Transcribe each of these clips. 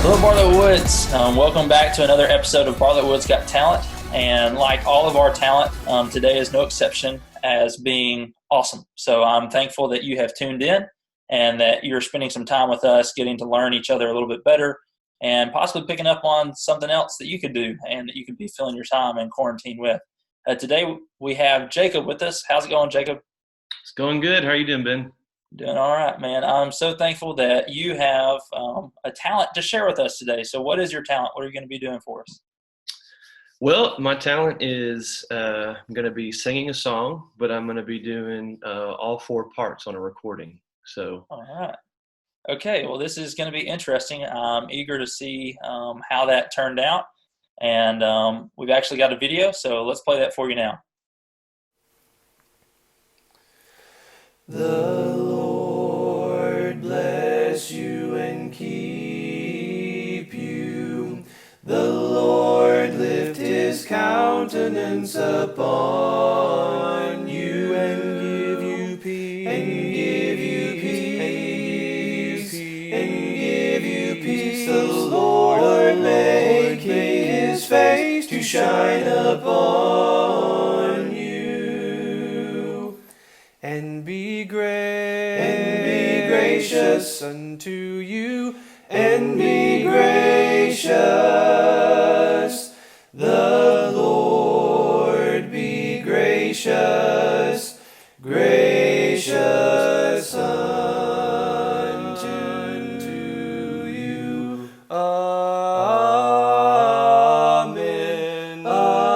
Hello, Bartlett Woods. Welcome back to another episode of Bartlett Woods Got Talent. And like all of our talent, today is no exception as being awesome. So I'm thankful that you have tuned in and that you're spending some time with us, getting to learn each other a little bit better and possibly picking up on something else that you could do and that you could be filling your time in quarantine with. Today we have Jacob with us. How's it going, Jacob? It's going good. How are you doing, Ben? Doing all right, man. I'm so thankful that you have a talent to share with us today. So what is your talent? What are you going to be doing for us? Well, my talent is I'm going to be singing a song, but I'm going to be doing all four parts on a recording. So, All right. Okay, well, this is going to be interesting. I'm eager to see how that turned out. And we've actually got a video, so let's play that for you now. The Lord bless you and keep you. The Lord lift his countenance upon you and give you peace. And give you peace. And give you peace. The Lord make his face to shine upon you. And be gracious unto you, and be gracious. The Lord be gracious, gracious unto you. Amen. Amen.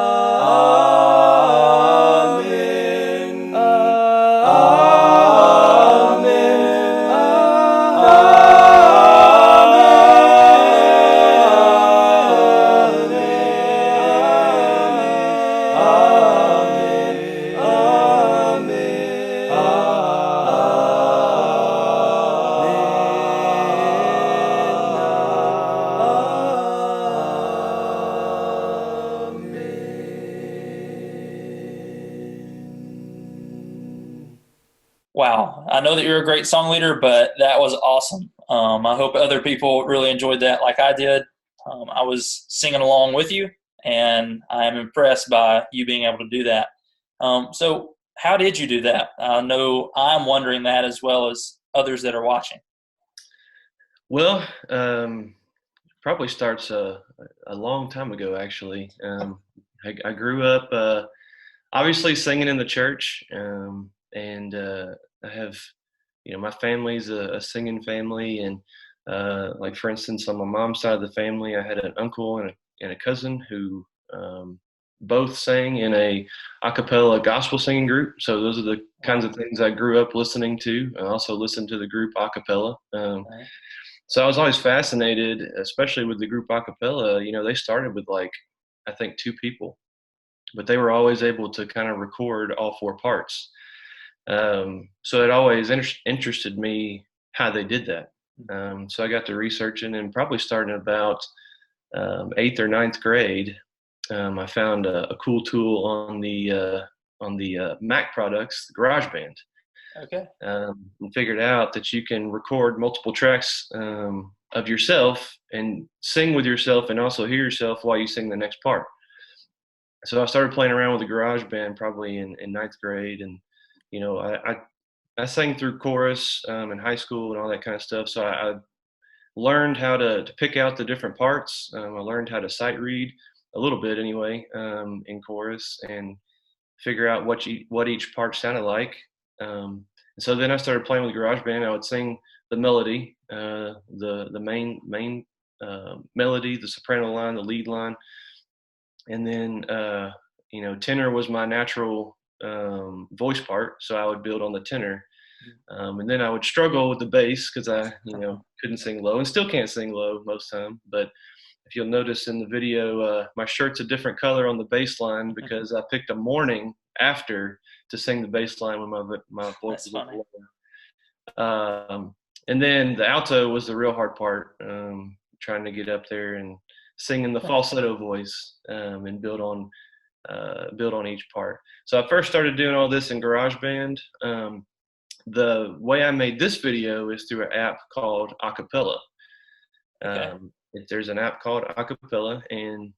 Wow. I know that you're a great song leader, but that was awesome. I hope other people really enjoyed that like I did. I was singing along with you, and I am impressed by you being able to do that. So how did you do that? I know I'm wondering that as well as others that are watching. well, probably starts a long time ago, actually. I grew up obviously singing in the church, and I have, my family's a singing family, and like for instance, on my mom's side of the family, I had an uncle and a cousin who both sang in a cappella gospel singing group. So those are the kinds Wow. of things I grew up listening to. I also listened to the group a cappella. Right. So I was always fascinated, especially with the group a cappella. They started with like, I think, two people, but they were always able to kind of record all four parts. So it always interested me how they did that. So I got to researching, and probably starting about eighth or ninth grade, I found a cool tool on the Mac products, GarageBand, Okay. and figured out that you can record multiple tracks of yourself and sing with yourself, and also hear yourself while you sing the next part. So I started playing around with the GarageBand probably in ninth grade, and I sang through chorus in high school and all that kind of stuff. So I learned how to pick out the different parts. I learned how to sight read a little bit anyway in chorus, and figure out what each part sounded like. And so then I started playing with GarageBand. I would sing the melody, the main melody, the soprano line, the lead line, and then tenor was my natural voice part, so I would build on the tenor. And then I would struggle with the bass because I couldn't sing low, and still can't sing low most time. But if you'll notice in the video, my shirt's a different color on the bass line because I picked a morning after to sing the bass line when my voice That's was funny. low. And then the alto was the real hard part, trying to get up there and sing in the falsetto voice, and build on each part. So I first started doing all this in GarageBand. The way I made this video is through an app called Acapella. Okay. There's an app called Acapella, and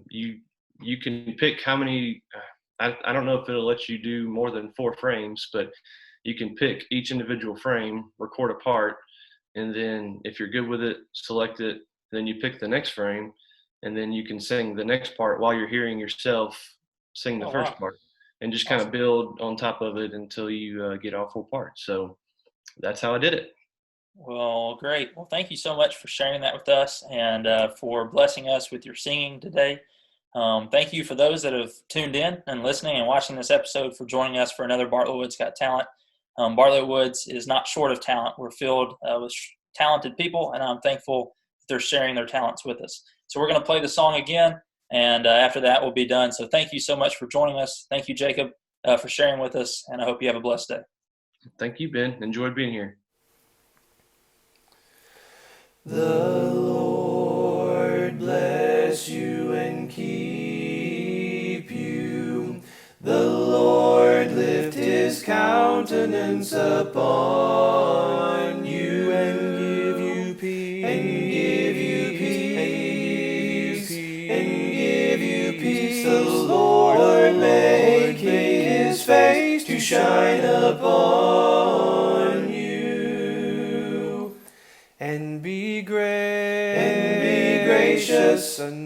you can pick how many. I don't know if it'll let you do more than 4 frames, but you can pick each individual frame, record a part, and then if you're good with it, select it. Then you pick the next frame, and then you can sing the next part while you're hearing yourself sing the Oh, first wow. part, and just kind of Awesome. build on top of it until you get all 4 parts. So that's how I did it. Well, great. Well, thank you so much for sharing that with us and for blessing us with your singing today. Thank you for those that have tuned in and listening and watching this episode for joining us for another Bartlett Woods Got Talent. Bartlett Woods is not short of talent. We're filled with talented people, and I'm thankful that they're sharing their talents with us. So we're going to play the song again, and after that, we'll be done. So thank you so much for joining us. Thank you, Jacob, for sharing with us, and I hope you have a blessed day. Thank you, Ben. Enjoyed being here. The Lord bless you and keep you. The Lord lift his countenance upon you and give you peace. And give you peace. And give you peace. The Lord make his face to shine upon you. And be gracious unto